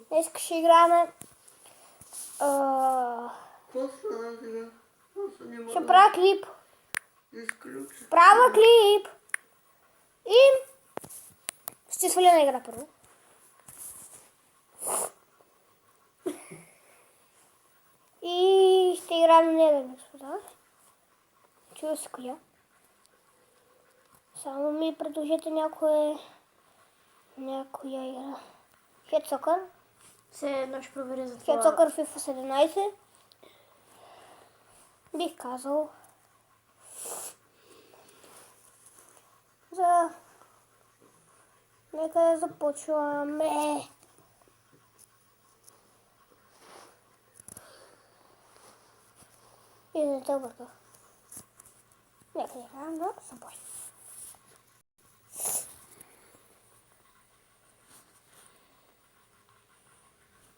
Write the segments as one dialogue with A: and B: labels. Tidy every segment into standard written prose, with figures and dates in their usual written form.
A: Днес ще играем. Ще правя клип. Правя клип. И ще сваля на игра първо. И ще играем нея, господа. Чува се коя. Само ми предложете някоя игра. Head
B: Все едно ще проверя за това.
A: Head Soccer FIFA 17. Бих казал. Нека да започваме. И не те обърках. Нека да играем да започваме.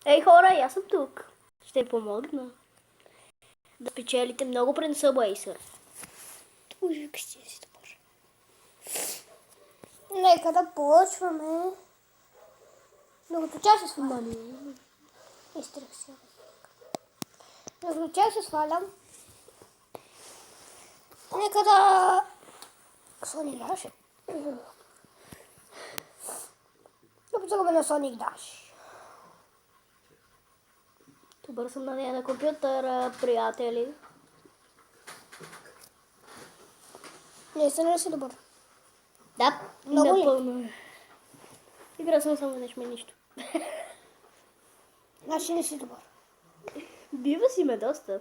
B: Ей хора, аз съм тук. Ще помогна. Да печелите много пред Subway.
A: Ужас, ще си добър. Нека да почваме. Докато чак се свалям. Изтрих се. Докато чак се свалям. Нека да... Sonic Dash. Да подсъгаме на Sonic Dash.
B: Добър съм на нея на компютъра, приятели.
A: Наистина ли си добър?
B: Да,
A: Много ли?
B: напълно. Игра съм само веднъж, нищо.
A: Значи не си добър.
B: Бива си ме доста.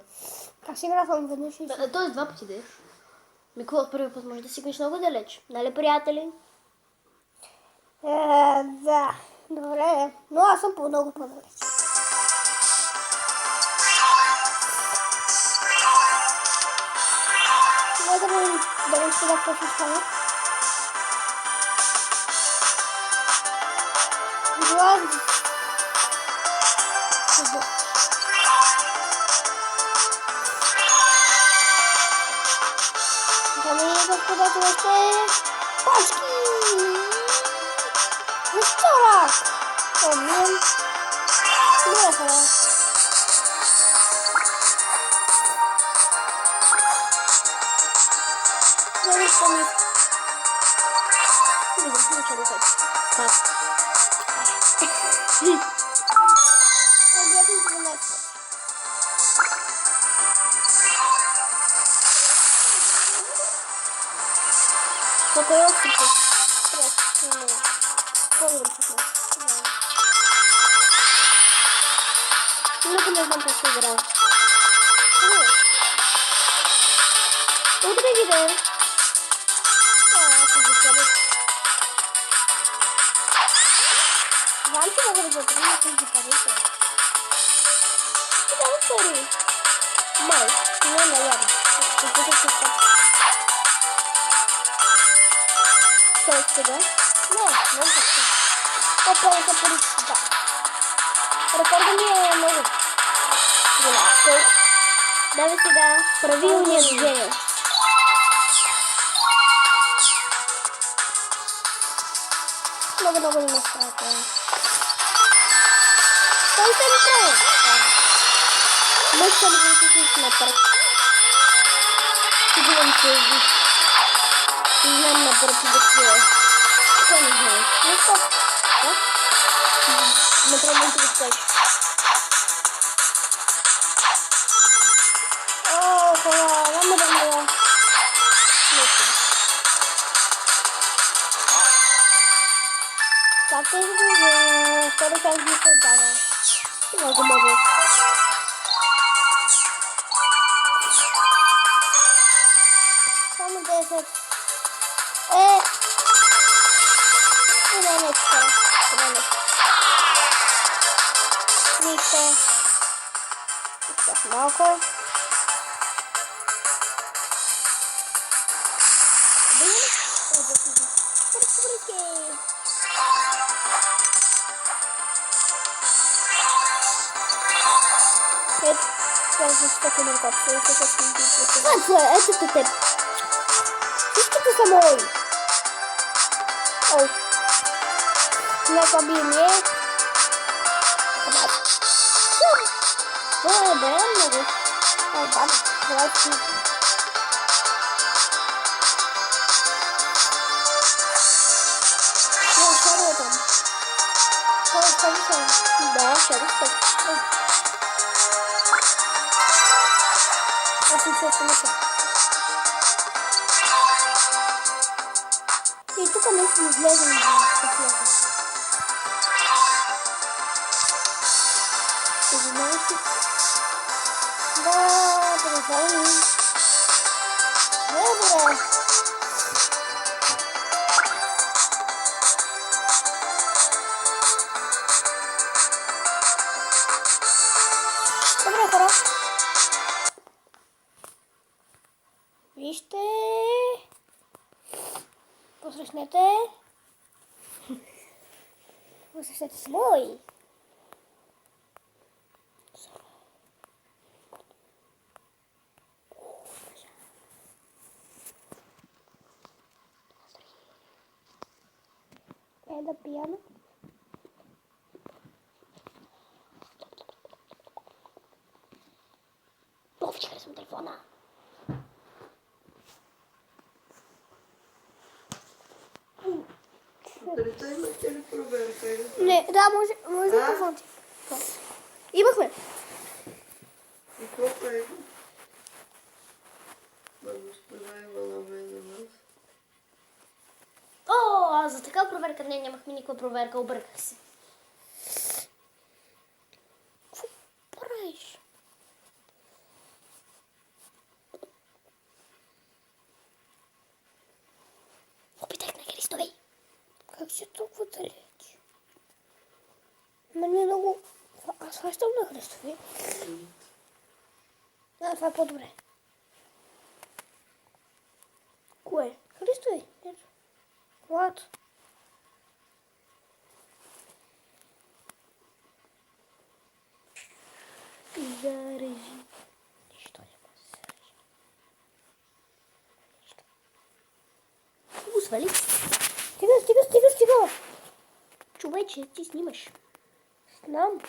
A: Как си игра само веднъж и си?
B: Тоест два пъти да е. Какво от първи път може да стигнеш много далеч? Нали, приятели?
A: Да. Добре. Но аз съм по-много по-далеч. Нека да видим сега какво ще стане. Дами и господа, това ще пачки! Вторак! Помним. Добре, хора. Завиша ми.
B: Видим, ничего да кажа. Так.
A: Гледам 12.
B: Сколько я успею? Много не знам как се играе. Утре ги да е.
A: Аз се закарих. Знам, че мога да закарим, но съм закарите.
B: Ти да пари.
A: Май, не наявно. Каквото се става.
B: Той сега.
A: Не така. Опа, са пари. Да. Рекорда ми е много.
B: Голям. Давай сега правилният движение.
A: Много не ме справя. Той се не прави.
B: Мъжка да го отиснеш напред. Сигурен се изди. Не знам напред да какво е. Какво не знаеш?
A: Нищо.
B: Да? Напред да го скажеш.
A: О, хора, няма да мога.
B: Нищо.
A: Как е за втори шанс ми се отдава?
B: Много мога.
A: Само 10. Не, хора. Не. Нищо. Чак малко.
B: Ето теб.
A: Всичките са мои. Нека би ми е
B: Това е много.
A: Да, това е си. Не, Шаро е там. Това е Шаро съм.
B: Да, Шаро стоп.
A: Аз съм се смисъл. И тук не си излезем за стъклята. 11. Да, продължаваме. Добре. Добре, хора. Вижте. Посрещнете. Посрещнете с мой. Е да пияна. Много ви харесвам телефона.
C: Сутринта имате ли проверка или това?
A: Не, да, може да позвоните. Имахме.
C: И колко е? На госпожа Иванова и на нас.
B: О, за такава проверка нямахме никаква проверка, обърках се.
A: Какво правиш?
B: Опитах на Христовей.
A: Как си толкова далеч? Мен ми е много... Аз хващам на Христови. Да, това е по-добре.
B: Кое?
A: Христови. Ето. Влад.
B: Зарежи.
A: Нищо не може да се режи.
B: Го свали.
A: Стига!
B: Човече, ти снимаш.
A: Знам.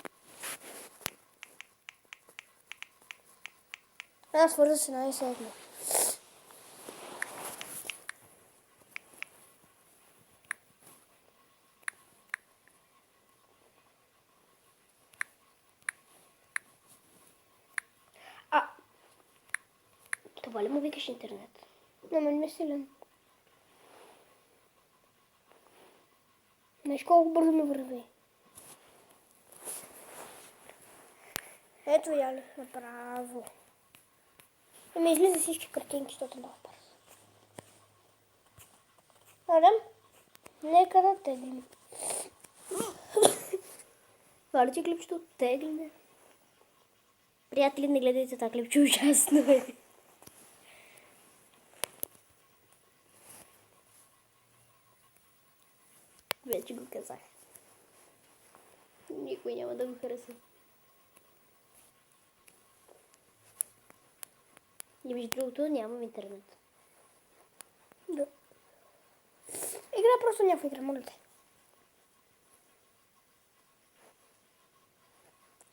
A: Аз свърза се най-сетно.
B: Това ли му викаш интернет?
A: На мен ми е силен. Знаеш колко бързо ми върви. Ето я ли, направо. И ми излиза всички картинки, защото много бързо. Адем, нека да теглим.
B: Това ли ти клипчето от тегляне? Приятели, не гледайте това клипче, ужасно е. Вече го казах. Никой няма да го хареса. И между другото нямам интернет.
A: Да. Игра просто някаква игра, моля те.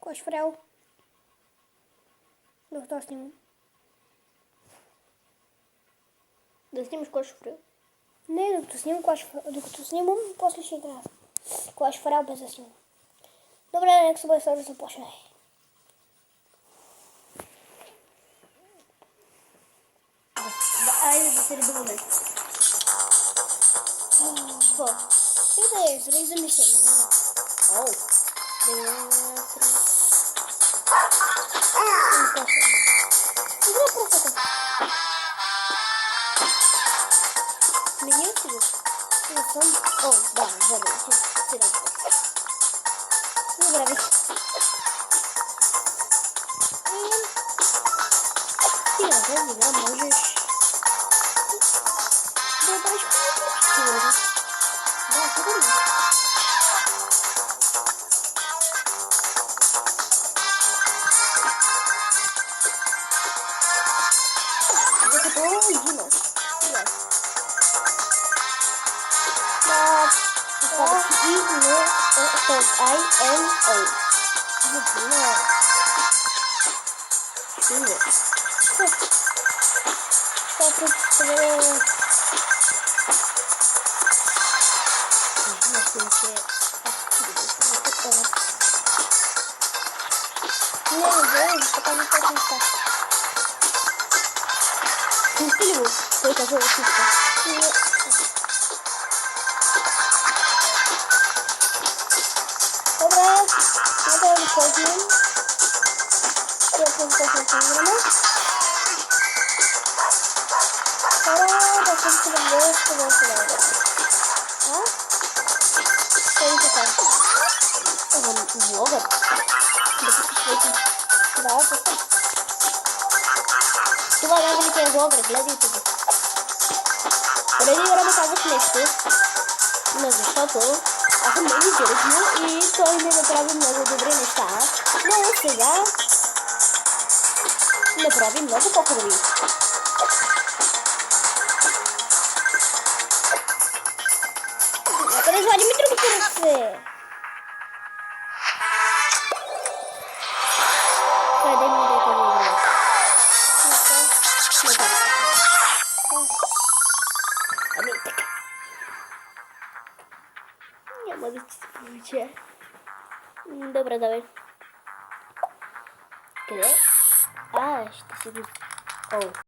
A: Кой е шврял? Докато снимам.
B: Да снимаш кой шофрил?
A: Не, докато снимам, после ще играя. Кой е шврял без да снимам. Добре, нека се бъде сложно започне.
B: Айде да се редуваме. Какво?
A: Сега е, зрей замисляме.
B: Оу.
A: Игра просто така.
B: Сменил си го?
A: Не съм.
B: О, да, заради си разбрах.
A: Добре, виж.
B: Ти на тази игра можеш да я правиш по-добре. Да, сигурно. Докато Дина.
A: Да.
B: Оставаш И, но, т.е. I, N, O. No. Świnie.
A: Oprócz tego...
B: Na świecie.
A: Nie wiem, to tam jest taki tak.
B: Тyle tylko to wszystko.
A: Nie. Dobra, no to wychodzimy. Ja pozwolę programu. Dobra, to się sobie jest, to jest dobra. A? To jest tak.
B: Vlogger.
A: Да, to
B: Това е великият vlogger, гледайте го. Преди време казах нещо, но защото аз съм много директно и той не направи много добри неща, но сега направи много по-хубави.
A: нека да извадим и другото ръце.
B: Къде ми дете да играе? Ами така. Няма да ти се получи. Добре, давай. Къде? Ще си го... О.